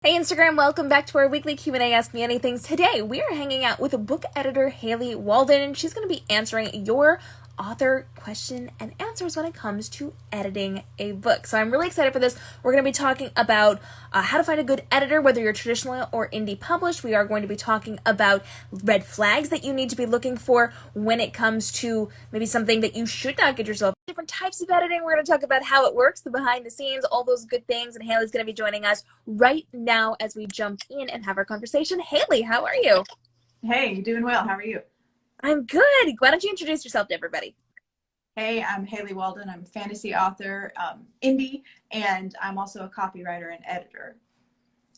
Hey Instagram, welcome back to our weekly Q&A Ask Me Anything. Today we are hanging out with a book editor, Haley Walden, and she's going to be answering your author question and answers when it comes to editing a book. So I'm really excited for this. We're going to be talking about how to find a good editor, whether you're traditional or indie published. We are going to be talking about red flags that you need to be looking for when it comes to maybe something that you should not get yourself. Different types of editing. We're going to talk about how it works, the behind the scenes, all those good things. And Haley's going to be joining us right now as we jump in and have our conversation. Haley, how are you? Hey, doing well. How are you? I'm good. Why don't you introduce yourself to everybody? Hey, I'm Haley Walden. I'm a fantasy author, indie, and I'm also a copywriter and editor.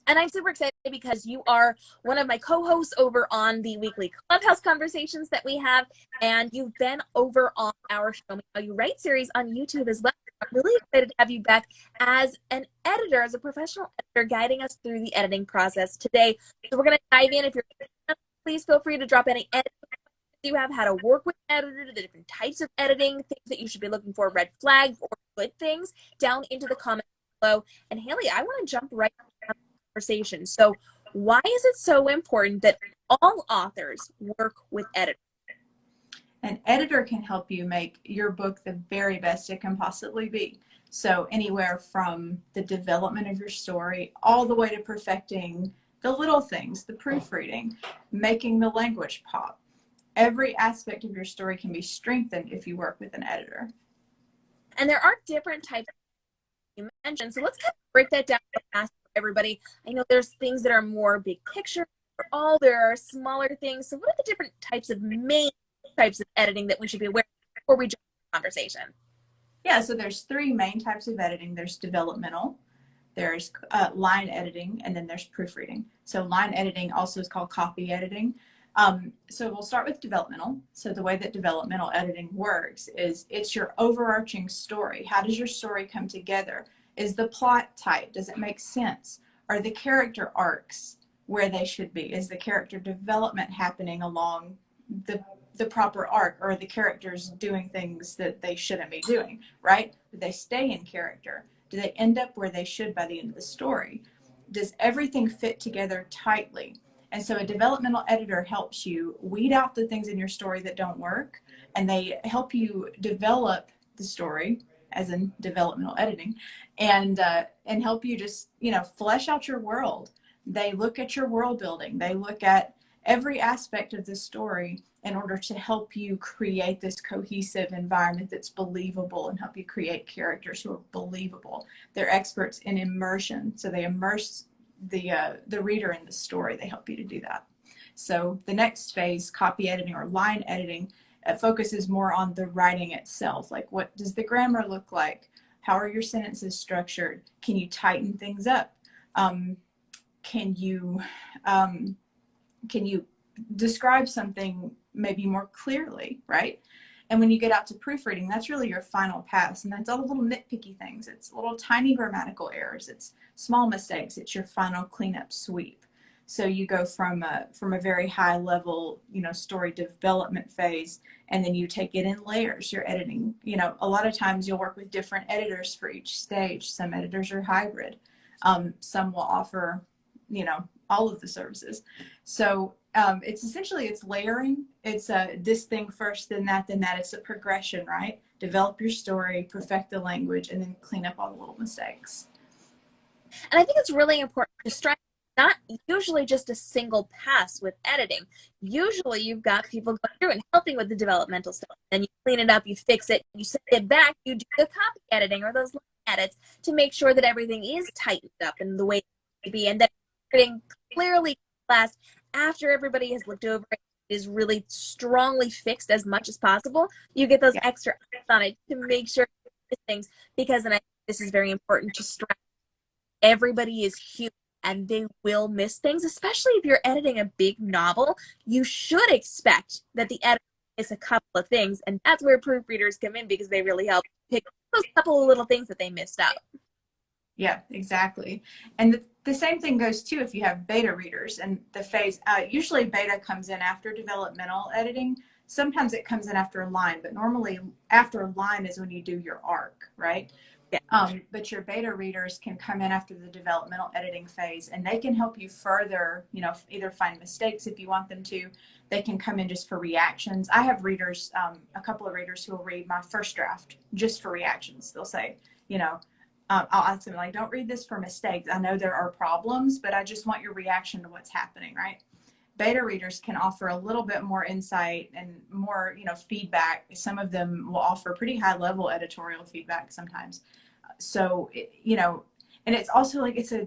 And I'm super excited because you are one of my co-hosts over on the weekly Clubhouse conversations that we have, and you've been over on our Show Me How You Write series on YouTube as well. I'm really excited to have you back as an editor, as a professional editor, guiding us through the editing process today. So we're going to dive in. If you're, please feel free to drop any editing you have, how to work with an editor, the different types of editing, things that you should be looking for, red flags or good things, down into the comments below. And Haley, I want to jump right into the conversation. So why is it so important that all authors work with editors? An editor can help you make your book the very best it can possibly be. So anywhere from the development of your story all the way to perfecting the little things, the proofreading, making the language pop. Every aspect of your story can be strengthened if you work with an editor. And there are different types you mentioned. So let's kind of break that down fast for everybody. I know there's things that are more big picture, there are smaller things. So what are the different types of main types of editing that we should be aware of before we jump into the conversation? Yeah, so there's three main types of editing. There's developmental, there's line editing, and then there's proofreading. So line editing also is called copy editing. So we'll start with developmental. So the way that developmental editing works is it's your overarching story. How does your story come together? Is the plot tight? Does it make sense? Are the character arcs where they should be? Is the character development happening along the proper arc? Or are the characters doing things that they shouldn't be doing, right? Do they stay in character? Do they end up where they should by the end of the story? Does everything fit together tightly? And so a developmental editor helps you weed out the things in your story that don't work, and they help you develop the story, as in developmental editing, and help you just, flesh out your world. They look at your world building. They look at every aspect of the story in order to help you create this cohesive environment that's believable and help you create characters who are believable. They're experts in immersion, so they immerse the reader in the story. They help you to do that. So the next phase, copy editing or line editing, focuses more on the writing itself. Like, what does the grammar look like? How are your sentences structured? Can you tighten things up? Can you describe something maybe more clearly, right? And when you get out to proofreading, that's really your final pass. And that's all the little nitpicky things. It's little tiny grammatical errors. It's small mistakes. It's your final cleanup sweep. So you go from a very high level, story development phase, and then you take it in layers. You're editing. A lot of times you'll work with different editors for each stage. Some editors are hybrid. Some will offer, all of the services. So it's layering. It's this thing first, then that, then that. It's a progression, right? Develop your story, perfect the language, and then clean up all the little mistakes. And I think it's really important to stress not usually just a single pass with editing. Usually you've got people going through and helping with the developmental stuff. Then you clean it up, you fix it, you send it back, you do the copy editing or those edits to make sure that everything is tightened up in the way it should be, and that everything clearly class after everybody has looked over it is really strongly fixed as much as possible. You get those extra eyes on it to make sure things, because, and I think this is very important to stress, everybody is human and they will miss things, especially if you're editing a big novel. You should expect that the editor is a couple of things, and that's where proofreaders come in, because they really help pick those couple of little things that they missed out. Yeah, exactly. And the same thing goes too if you have beta readers. And the phase, usually beta comes in after developmental editing. Sometimes it comes in after a line, but normally after a line is when you do your arc, right? Yeah. But your beta readers can come in after the developmental editing phase, and they can help you further, you know, either find mistakes if you want them to. They can come in just for reactions. I have readers, a couple of readers who will read my first draft just for reactions. They'll say, you know, I'll ask them, like, don't read this for mistakes. I know there are problems, but I just want your reaction to what's happening, right? Beta readers can offer a little bit more insight and more, you know, feedback. Some of them will offer pretty high level editorial feedback sometimes. So, you know, and it's also like, it's a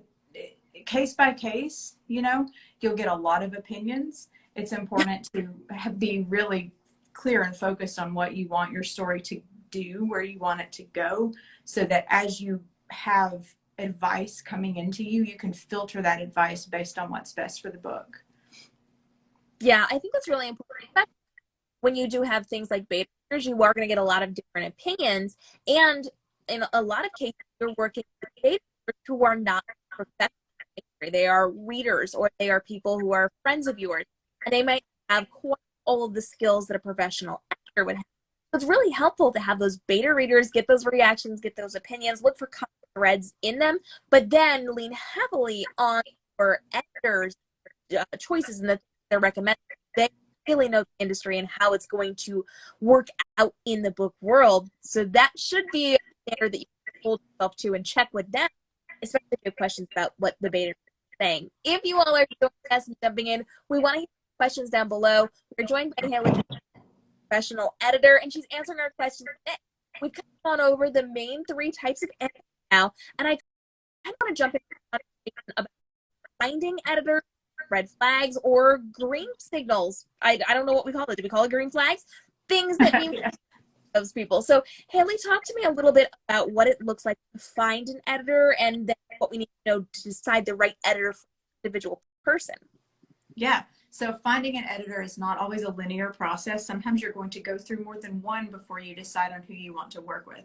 case by case, you know, you'll get a lot of opinions. It's important to be really clear and focused on what you want your story to do, where you want it to go, so that as you have advice coming into you, you can filter that advice based on what's best for the book. Yeah, I think that's really important. When you do have things like beta readers, you are going to get a lot of different opinions. And in a lot of cases, you're working with beta readers who are not professionals. They are readers, or they are people who are friends of yours, and they might have quite all of the skills that a professional editor would have. So it's really helpful to have those beta readers get those reactions, get those opinions, look for common threads in them, but then lean heavily on your editors' choices and the things they're recommending. They really know the industry and how it's going to work out in the book world. So that should be a standard that you can hold yourself to and check with them, especially if you have questions about what the beta is saying. If you all are joining us and jumping in, we want to hear questions down below. We're joined by Haley, professional editor, and she's answering our questions today. We've kind of gone over the main 3 types of editing now, and I want to jump into a conversation about finding editors, red flags, or green signals. I don't know what we call it. Do we call it green flags? Things that mean Yeah. those people. So Haley, talk to me a little bit about what it looks like to find an editor, and then what we need to know to decide the right editor for an individual person. Yeah. So finding an editor is not always a linear process. Sometimes you're going to go through more than one before you decide on who you want to work with.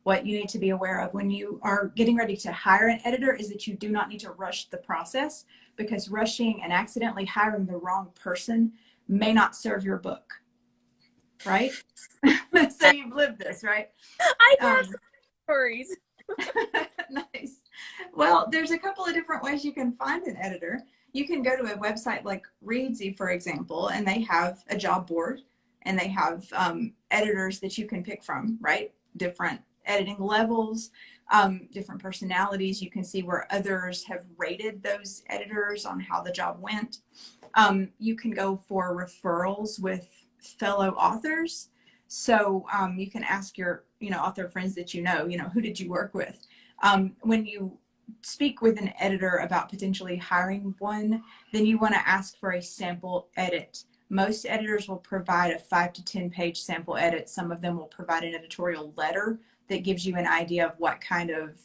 What you need to be aware of when you are getting ready to hire an editor is that you do not need to rush the process, because rushing and accidentally hiring the wrong person may not serve your book, right? So you've lived this, right? I have some stories. Nice. Well, there's a couple of different ways you can find an editor. You can go to a website like Readsy, for example, and they have a job board, and they have editors that you can pick from, right? Different editing levels, different personalities. You can see where others have rated those editors on how the job went. You can go for referrals with fellow authors. So you can ask your, you know, author friends that you know, who did you work with? When you speak with an editor about potentially hiring one, then you want to ask for a sample edit. Most editors will provide a 5 to 10 page sample edit. Some of them will provide an editorial letter that gives you an idea of what kind of,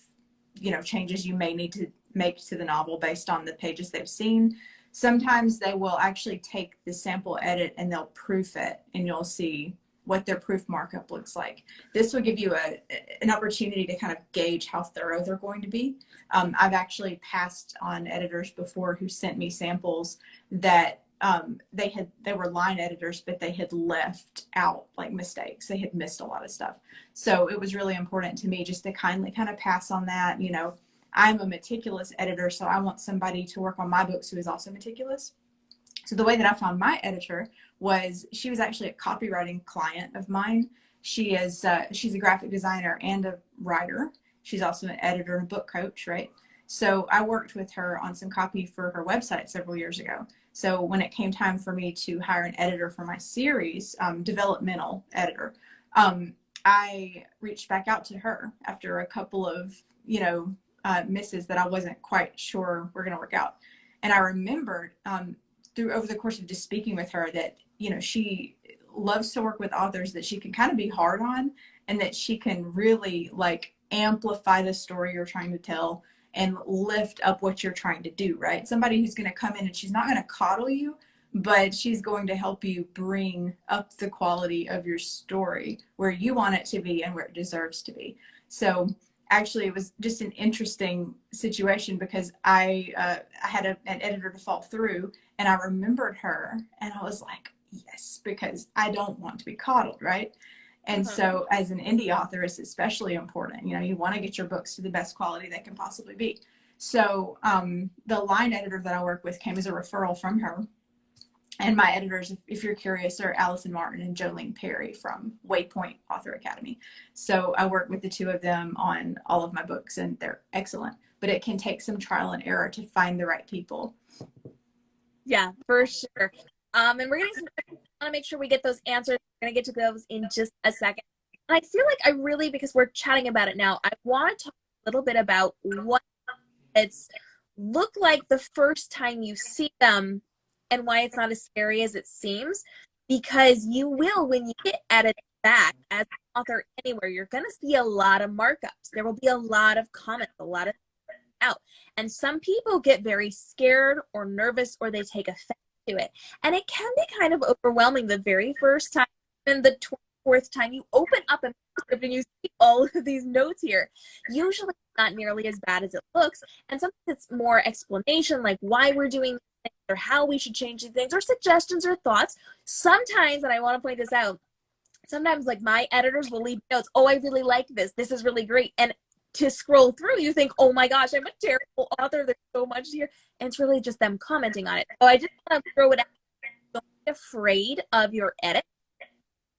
you know, changes you may need to make to the novel based on the pages they've seen. Sometimes they will actually take the sample edit and they'll proof it, and you'll see what their proof markup looks like. This will give you an opportunity to kind of gauge how thorough they're going to be. I've actually passed on editors before who sent me samples that they were line editors, but they had left out like mistakes. They had missed a lot of stuff. So it was really important to me just to kindly kind of pass on that. You know, I'm a meticulous editor, so I want somebody to work on my books who is also meticulous. So the way that I found my editor was, she was actually a copywriting client of mine. She's a graphic designer and a writer. She's also an editor and a book coach, right? So I worked with her on some copy for her website several years ago. So when it came time for me to hire an editor for my series, developmental editor, I reached back out to her after a couple of, you know, misses that I wasn't quite sure were going to work out. And I remembered over the course of just speaking with her that, you know, she loves to work with authors that she can kind of be hard on, and that she can really like amplify the story you're trying to tell and lift up what you're trying to do, right? Somebody who's going to come in and she's not going to coddle you, but she's going to help you bring up the quality of your story where you want it to be and where it deserves to be. So actually, it was just an interesting situation because I had an editor to fall through, and I remembered her, and I was like, yes, because I don't want to be coddled, right? And Uh-huh. so as an indie author, it's especially important. You know, you want to get your books to the best quality they can possibly be. So the line editor that I work with came as a referral from her. And my editors, if you're curious, are Allison Martin and Jolene Perry from Waypoint Author Academy. So I work with the two of them on all of my books, and they're excellent. But it can take some trial and error to find the right people. Yeah, for sure. And we're gonna want to make sure we get those answers. We're gonna get to those in just a second. And I feel like I really, because we're chatting about it now, I want to talk a little bit about what it's look like the first time you see them and why it's not as scary as it seems. Because you will, when you get edited back as an author anywhere, you're gonna see a lot of markups. There will be a lot of comments, a lot of out. And some people get very scared or nervous or they take offense to it. And it can be kind of overwhelming the very first time and the 24th time you open up a manuscript and you see all of these notes here. Usually it's not nearly as bad as it looks. And sometimes it's more explanation like why we're doing things or how we should change these things or suggestions or thoughts. Sometimes, and I want to point this out, sometimes like my editors will leave notes, oh, I really like this. This is really great. And to scroll through, you think, oh my gosh, I'm a terrible author. There's so much here. And it's really just them commenting on it. So I just want to throw it out. Don't be afraid of your edit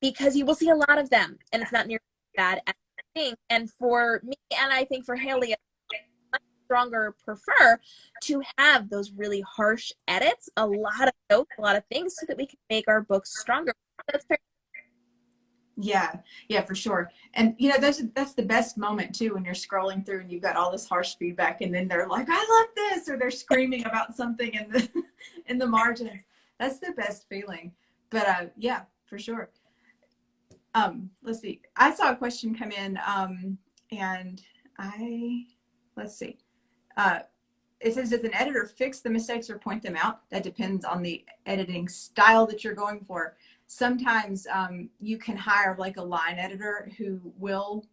because you will see a lot of them. And it's not nearly as bad as you think. And for me, and I think for Haley, I much stronger prefer to have those really harsh edits, a lot of notes, a lot of things so that we can make our books stronger. That's fair. Yeah, for sure. And you know, that's the best moment too, when you're scrolling through and you've got all this harsh feedback, and then they're like, "I love this," or they're screaming about something in the in the margins. That's the best feeling. But yeah, for sure. Let's see. I saw a question come in, and let's see. Uh, it says, does an editor fix the mistakes or point them out? That depends on the editing style that you're going for. Sometimes you can hire like a line editor who will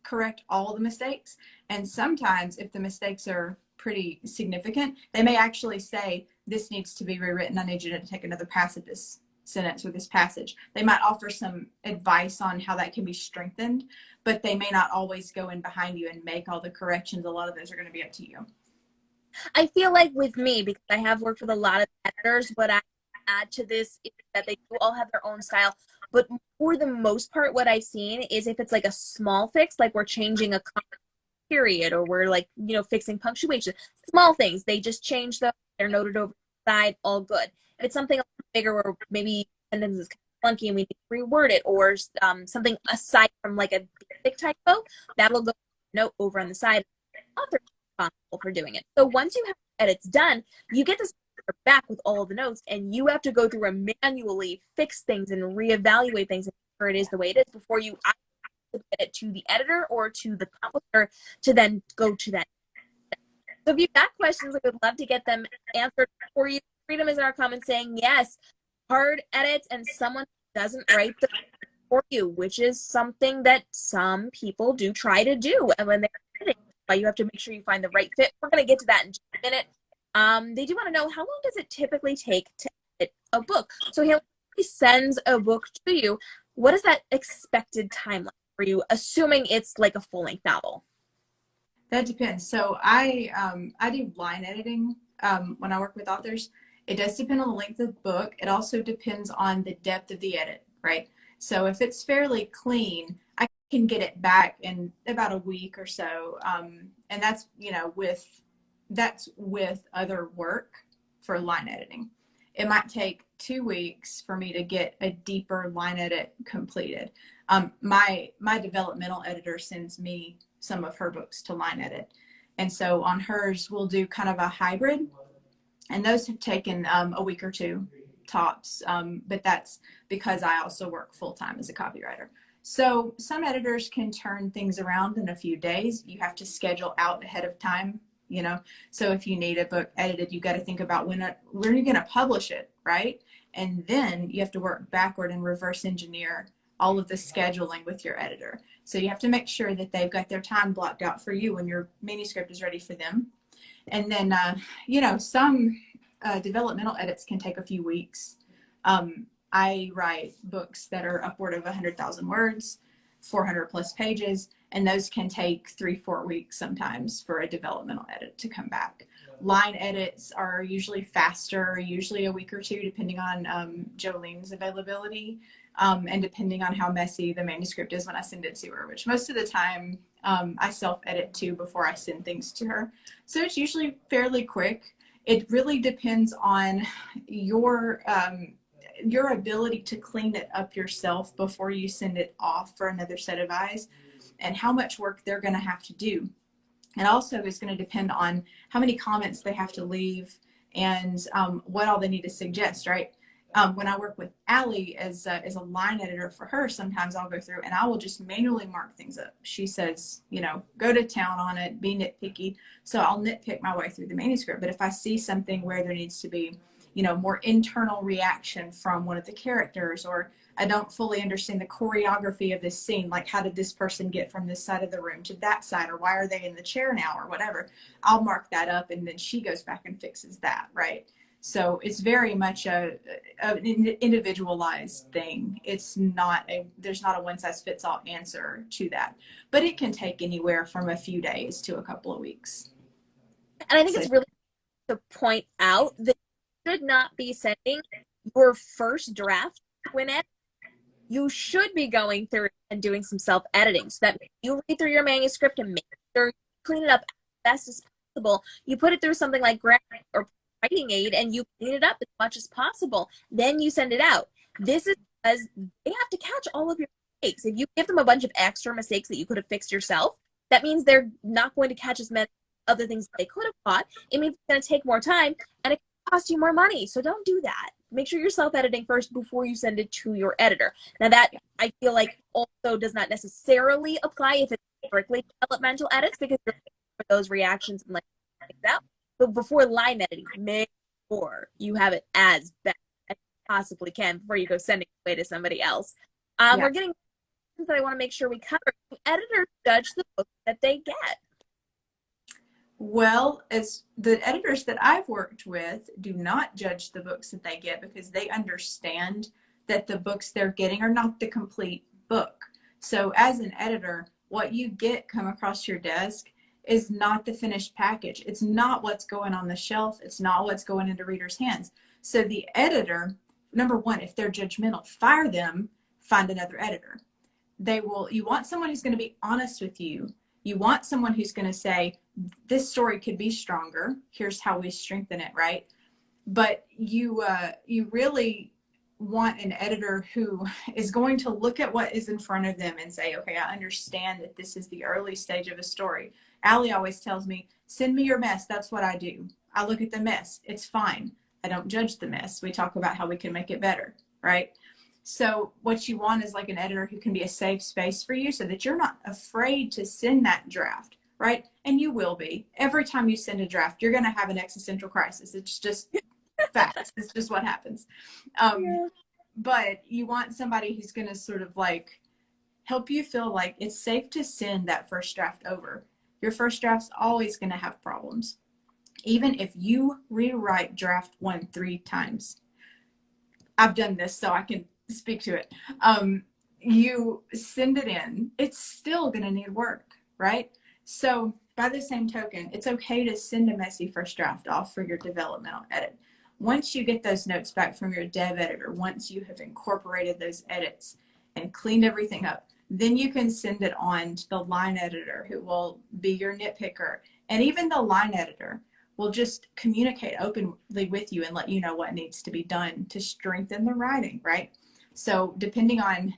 correct all the mistakes. And sometimes if the mistakes are pretty significant, they may actually say, this needs to be rewritten. I need you to take another pass at this sentence or this passage. They might offer some advice on how that can be strengthened, but they may not always go in behind you and make all the corrections. A lot of those are going to be up to you. I feel like with me, because I have worked with a lot of editors, what I add to this is that they do all have their own style. But for the most part, what I've seen is if it's like a small fix, like we're changing a period or we're like, you know, fixing punctuation, small things, they just change them, they're noted over the side, all good. If it's something bigger where maybe sentence is kind of clunky and we need to reword it or something aside from like a basic typo, that'll go note over on the side. Author responsible for doing it. So once you have edits done, you get this back with all of the notes and you have to go through and manually fix things and reevaluate things and make sure it is the way it is before you submit it to the editor or to the publisher to then go to that. So if you've got questions, I would love to get them answered for you. Freedom is in our comments saying yes, hard edits and someone doesn't write them for you, which is something that some people do try to do. And when they're editing, you have to make sure you find the right fit. We're going to get to that in just a minute. They do want to know, how long does it typically take to edit a book? So he sends a book to you. What is that expected timeline for you, assuming it's like a full-length novel? That depends. So I do line editing when I work with authors. It does depend on the length of the book. It also depends on the depth of the edit, right? So if it's fairly clean, I can get it back in about a week or so. And that's, you know, that's with other work for line editing. It might take 2 weeks for me to get a deeper line edit completed. My developmental editor sends me some of her books to line edit. And so on hers, we'll do kind of a hybrid. And those have taken a week or two tops. But that's because I also work full-time as a copywriter. So some editors can turn things around in a few days. You have to schedule out ahead of time, you know. So if you need a book edited, you got to think about when you're going to publish it, right? And then you have to work backward and reverse engineer all of the scheduling with your editor. So you have to make sure that they've got their time blocked out for you when your manuscript is ready for them. And then, you know, some developmental edits can take a few weeks. I write books that are upward of 100,000 words, 400 plus pages, and those can take 3-4 weeks sometimes for a developmental edit to come back. Line edits are usually faster, usually a week or two, depending on Jolene's availability, and depending on how messy the manuscript is when I send it to her, which most of the time I self-edit too before I send things to her. So it's usually fairly quick. It really depends on your ability to clean it up yourself before you send it off for another set of eyes, and how much work they're going to have to do. And also is going to depend on how many comments they have to leave and what all they need to suggest, right? When I work with Allie as a line editor for her, sometimes I'll go through and I will just manually mark things up. She says, you know, go to town on it, be nitpicky. So I'll nitpick my way through the manuscript. But if I see something where there needs to be, you know, more internal reaction from one of the characters, or I don't fully understand the choreography of this scene, like how did this person get from this side of the room to that side, or why are they in the chair now, or whatever, I'll mark that up and then she goes back and fixes that, right? So it's very much an individualized thing. It's not there's not a one size fits all answer to that, but it can take anywhere from a few days to a couple of weeks. And I think it's really to point out that you should not be sending your first draft to an editor. You should be going through and doing some self-editing, so that you read through your manuscript and make sure you clean it up as best as possible. You put it through something like grammar or writing aid and you clean it up as much as possible. Then you send it out. This is because they have to catch all of your mistakes. If you give them a bunch of extra mistakes that you could have fixed yourself, that means they're not going to catch as many other things they could have caught. It means it's going to take more time and it can cost you more money. So don't do that. Make sure you're self-editing first before you send it to your editor. Now that, I feel like, also does not necessarily apply if it's strictly developmental edits, because you're looking for those reactions and like things out. But before line editing, make sure you have it as best as you possibly can before you go sending it away to somebody else. We're getting things that I want to make sure we cover. Editors judge the book that they get. Well, as the editors that I've worked with do not judge the books that they get, because they understand that the books they're getting are not the complete book. So as an editor, what you get come across your desk is not the finished package. It's not what's going on the shelf. It's not what's going into readers' hands. So the editor, number one, if they're judgmental, fire them, find another editor. You want someone who's going to be honest with you. You want someone who's going to say, this story could be stronger. Here's how we strengthen it, right? But you really want an editor who is going to look at what is in front of them and say, okay, I understand that this is the early stage of a story. Allie always tells me, send me your mess. That's what I do. I look at the mess. It's fine. I don't judge the mess. We talk about how we can make it better, right? So what you want is like an editor who can be a safe space for you so that you're not afraid to send that draft, right? And you will be. Every time you send a draft, you're going to have an existential crisis. It's just facts. It's just what happens. But you want somebody who's going to sort of like help you feel like it's safe to send that first draft over. Your first draft's always going to have problems. Even if you rewrite draft 1 3 times. I've done this, so I can speak to it. You send it in, it's still going to need work, right? So by the same token, it's okay to send a messy first draft off for your developmental edit. Once you get those notes back from your dev editor, once you have incorporated those edits and cleaned everything up, then you can send it on to the line editor, who will be your nitpicker. And even the line editor will just communicate openly with you and let you know what needs to be done to strengthen the writing, right? So depending on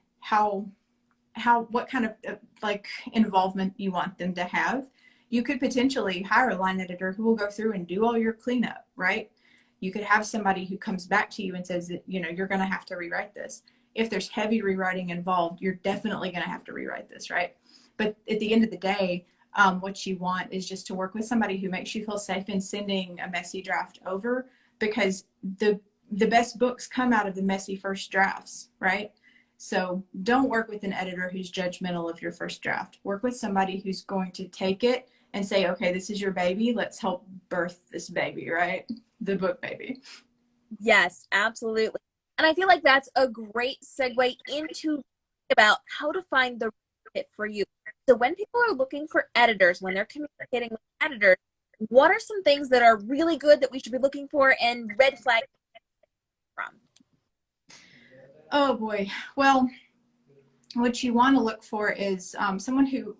what kind of like involvement you want them to have, you could potentially hire a line editor who will go through and do all your cleanup, right? You could have somebody who comes back to you and says that, you know, you're going to have to rewrite this. If there's heavy rewriting involved, you're definitely going to have to rewrite this, right? But at the end of the day, what you want is just to work with somebody who makes you feel safe in sending a messy draft over, because the best books come out of the messy first drafts, right? So don't work with an editor who's judgmental of your first draft. Work with somebody who's going to take it and say, okay, this is your baby. Let's help birth this baby, right? The book baby. Yes, absolutely. And I feel like that's a great segue into about how to find the fit for you. So when people are looking for editors, when they're communicating with editors, what are some things that are really good that we should be looking for and red flags from? Oh boy. Well, what you want to look for is someone who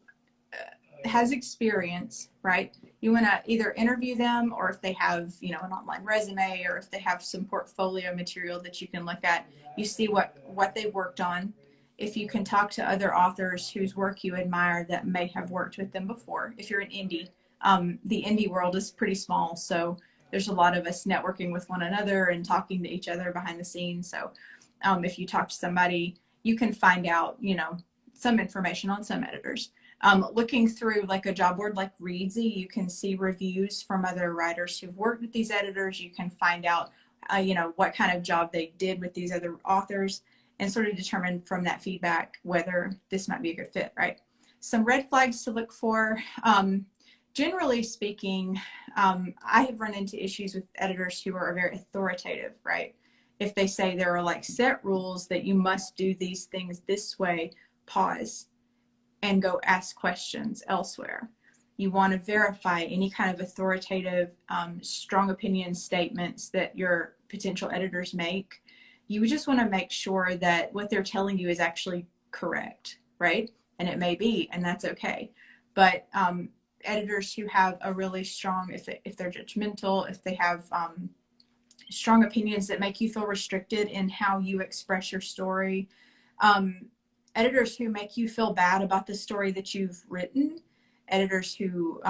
has experience, right? You want to either interview them, or if they have, you know, an online resume, or if they have some portfolio material that you can look at, you see what they've worked on. If you can talk to other authors whose work you admire that may have worked with them before. If you're an indie, the indie world is pretty small, so there's a lot of us networking with one another and talking to each other behind the scenes. So if you talk to somebody, you can find out, you know, some information on some editors. Looking through like a job board like Readsy, you can see reviews from other writers who've worked with these editors. You can find out, you know, what kind of job they did with these other authors, and sort of determine from that feedback whether this might be a good fit, right? Some red flags to look for. Generally speaking, I have run into issues with editors who are very authoritative, right? If they say there are like set rules that you must do these things this way, pause and go ask questions elsewhere. You want to verify any kind of authoritative, strong opinion statements that your potential editors make. You just want to make sure that what they're telling you is actually correct, right? And it may be, and that's okay. But editors who have a really strong, if they're judgmental, if they have strong opinions that make you feel restricted in how you express your story, editors who make you feel bad about the story that you've written, editors who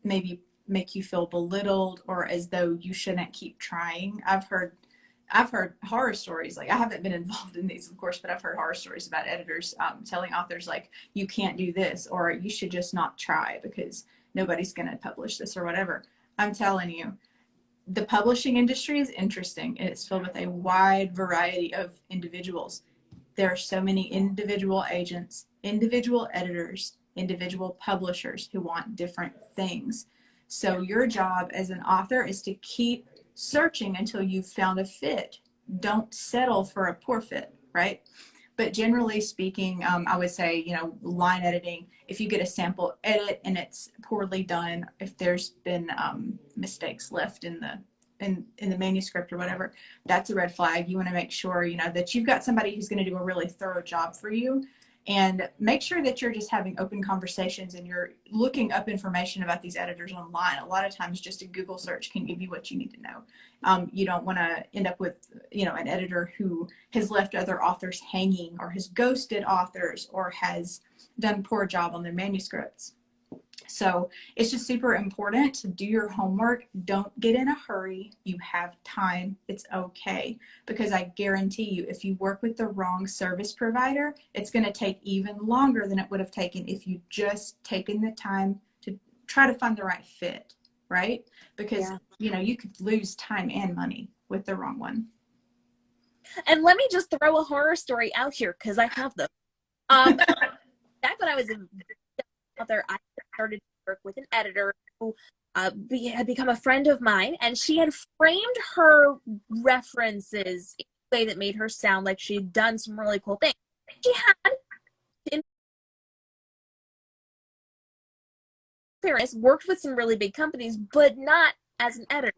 maybe make you feel belittled or as though you shouldn't keep trying. I've heard horror stories. Like, I haven't been involved in these, of course, but I've heard horror stories about editors telling authors like, you can't do this, or you should just not try because nobody's going to publish this or whatever. I'm telling you, the publishing industry is interesting, and it's filled with a wide variety of individuals. There are so many individual agents, individual editors, individual publishers who want different things. So your job as an author is to keep searching until you've found a fit. Don't settle for a poor fit, right? But generally speaking, I would say, you know, line editing, if you get a sample edit and it's poorly done, if there's been mistakes left in the manuscript or whatever, that's a red flag. You want to make sure, you know, that you've got somebody who's going to do a really thorough job for you, and make sure that you're just having open conversations and you're looking up information about these editors online. A lot of times just a Google search can give you what you need to know. You don't want to end up with, you know, an editor who has left other authors hanging, or has ghosted authors, or has done a poor job on their manuscripts. So it's just super important to do your homework. Don't get in a hurry. You have time. It's okay. Because I guarantee you, if you work with the wrong service provider, it's going to take even longer than it would have taken if you just taken the time to try to find the right fit, right? Because, you know, you could lose time and money with the wrong one. And let me just throw a horror story out here, because I have them. Back when I was an author, I started to work with an editor who had become a friend of mine, and she had framed her references in a way that made her sound like she'd done some really cool things. She had, in fairness, worked with some really big companies, but not as an editor.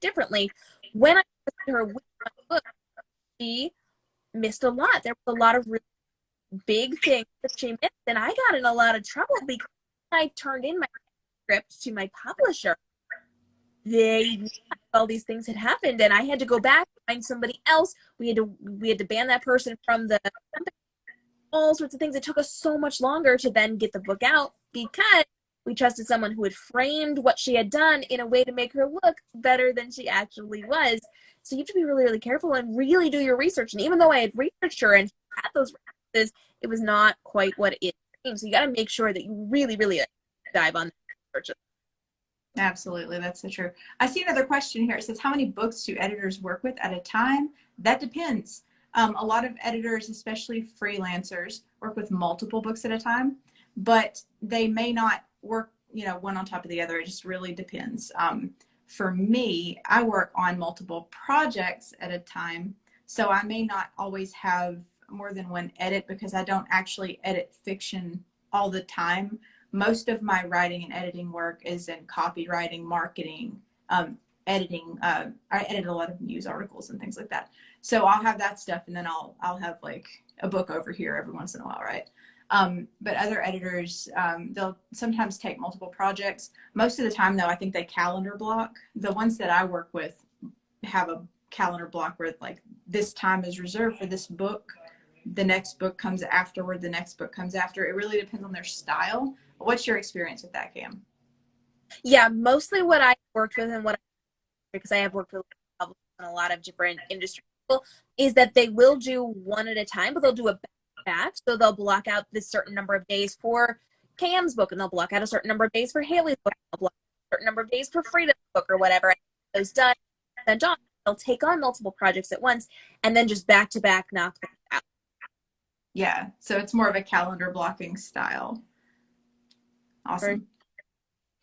Differently, when I visited her with my book, she missed a lot. There was a lot of really big things that she missed, and I got in a lot of trouble because I turned in my script to my publisher. They knew all these things had happened, and I had to go back and find somebody else. We had to ban that person from the company. All sorts of things. It took us so much longer to then get the book out because we trusted someone who had framed what she had done in a way to make her look better than she actually was. So you have to be really, really careful and really do your research. And even though I had researched her and had those references, it was not quite what it seems. So you got to make sure that you really, really dive on the research. Absolutely, that's so true. I see another question here. It says, how many books do editors work with at a time? That depends. A lot of editors, especially freelancers, work with multiple books at a time, but they may not work, you know, one on top of the other. It just really depends. For me, I work on multiple projects at a time, so I may not always have more than one edit because I don't actually edit fiction all the time. Most of my writing and editing work is in copywriting, marketing, editing. I edit a lot of news articles and things like that. So I'll have that stuff, and then I'll have like a book over here every once in a while, right? But other editors, they'll sometimes take multiple projects. Most of the time, though, I think they calendar block. The ones that I work with have a calendar block where like this time is reserved for this book. The next book comes afterward. The next book comes after. It really depends on their style. What's your experience with that, Cam? Yeah, mostly what I worked with and what I, because I have worked with in a lot of different industries, is that they will do one at a time, but they'll do a back. So they'll block out this certain number of days for Cam's book, and they'll block out a certain number of days for Haley's book, and they'll block out a certain number of days for Freedom's book or whatever. And those done, sent on. They'll take on multiple projects at once and then just back to back knock them out. Yeah, so it's more of a calendar blocking style. Awesome.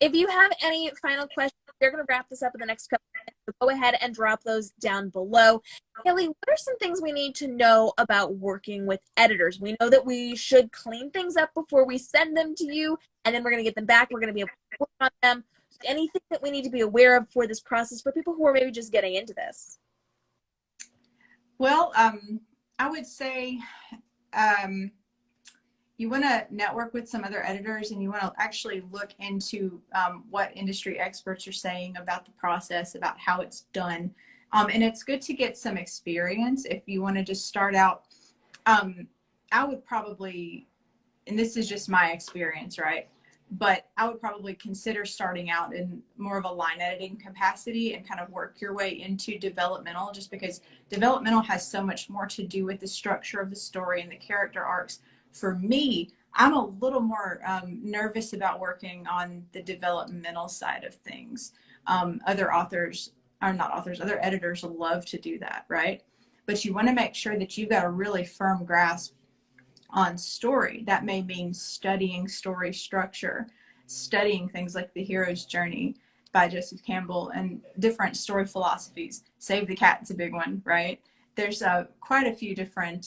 If you have any final questions, we're going to wrap this up in the next couple of minutes, so go ahead and drop those down below. Haley, what are some things we need to know about working with editors? We know that we should clean things up before we send them to you, and then we're going to get them back. We're going to be able to work on them. Anything that we need to be aware of for this process for people who are maybe just getting into this? Well, I would say you want to network with some other editors, and you want to actually look into what industry experts are saying about the process, about how it's done. And it's good to get some experience if you want to just start out. I would probably, and this is just my experience, right? But I would probably consider starting out in more of a line editing capacity and kind of work your way into developmental, just because developmental has so much more to do with the structure of the story and the character arcs. For me, I'm a little more nervous about working on the developmental side of things. Other authors, or not authors, other editors love to do that, right? But you want to make sure that you've got a really firm grasp on story. That may mean studying story structure, studying things like The Hero's Journey by Joseph Campbell and different story philosophies. Save the Cat's a big one, right? There's quite a few different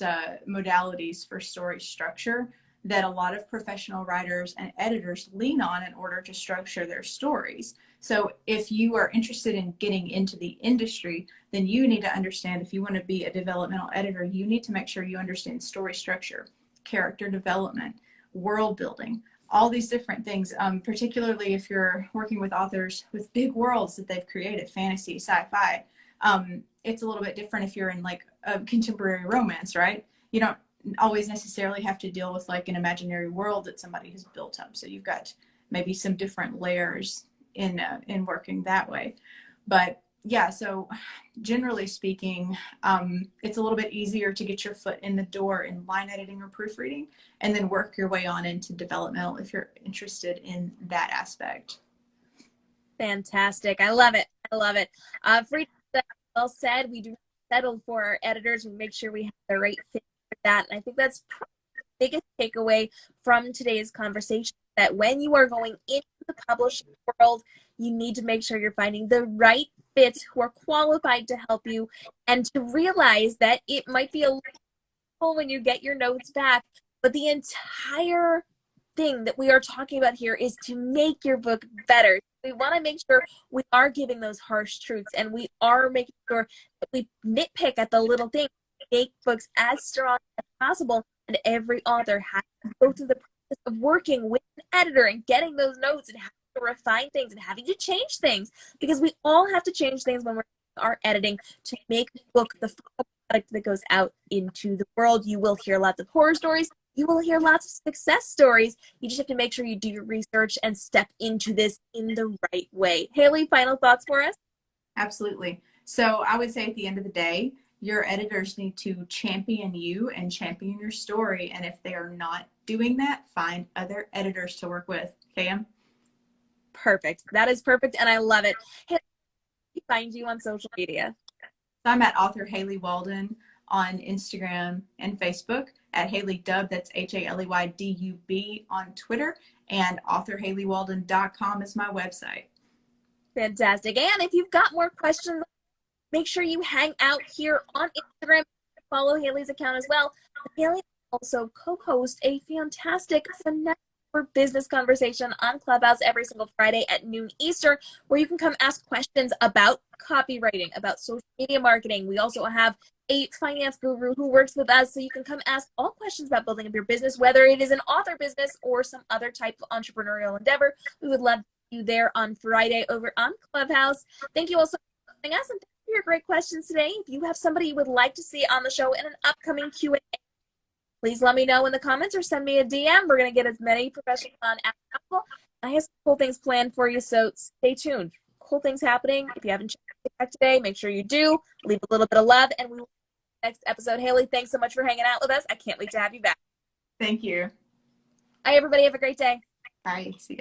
modalities for story structure that a lot of professional writers and editors lean on in order to structure their stories. So if you are interested in getting into the industry, then you need to understand, if you want to be a developmental editor, you need to make sure you understand story structure, character development, world building, all these different things, particularly if you're working with authors with big worlds that they've created, fantasy, sci-fi. It's a little bit different if you're in like a contemporary romance, right? You don't always necessarily have to deal with like an imaginary world that somebody has built up. So you've got maybe some different layers in working that way. But yeah, so generally speaking, it's a little bit easier to get your foot in the door in line editing or proofreading, and then work your way on into developmental if you're interested in that aspect. Fantastic. I love it. I love it. Free, well said. We do not settle for our editors. We make sure we have the right fit for that. And I think that's the biggest takeaway from today's conversation, that when you are going into the publishing world, you need to make sure you're finding the right fits who are qualified to help you, and to realize that it might be a little when you get your notes back, but the entire thing that we are talking about here is to make your book better. We want to make sure we are giving those harsh truths, and we are making sure that we nitpick at the little things, make books as strong as possible. And every author has to go through the process of working with an editor and getting those notes and having to refine things and having to change things, because we all have to change things when we're our editing to make the book the final product that goes out into the world. You will hear lots of horror stories. You will hear lots of success stories. You just have to make sure you do your research and step into this in the right way. Haley, final thoughts for us? Absolutely. So I would say at the end of the day, your editors need to champion you and champion your story. And if they are not doing that, find other editors to work with. Cam? Perfect. That is perfect, and I love it. Haley, how can we find you on social media? So I'm at author Haley Walden on Instagram and Facebook, at Haley Dub, that's HALEYDUB on Twitter, and authorhaleywalden.com is my website. Fantastic. And if you've got more questions, make sure you hang out here on Instagram. Follow Haley's account as well. Haley also co-hosts a fantastic Finesse for Business conversation on Clubhouse every single Friday at noon Eastern, where you can come ask questions about copywriting, about social media marketing. We also have a finance guru who works with us, so you can come ask all questions about building up your business, whether it is an author business or some other type of entrepreneurial endeavor. We would love to see you there on Friday over on Clubhouse. Thank you also for joining us, and thank you for your great questions today. If you have somebody you would like to see on the show in an upcoming Q&A, please let me know in the comments or send me a DM. We're going to get as many professionals on as possible. I have some cool things planned for you, so stay tuned. Cool things happening. If you haven't checked it out today, make sure you do. Leave a little bit of love, and we will see you next episode. Haley, thanks so much for hanging out with us. I can't wait to have you back. Thank you. Bye, everybody. Have a great day. Bye. See you guys.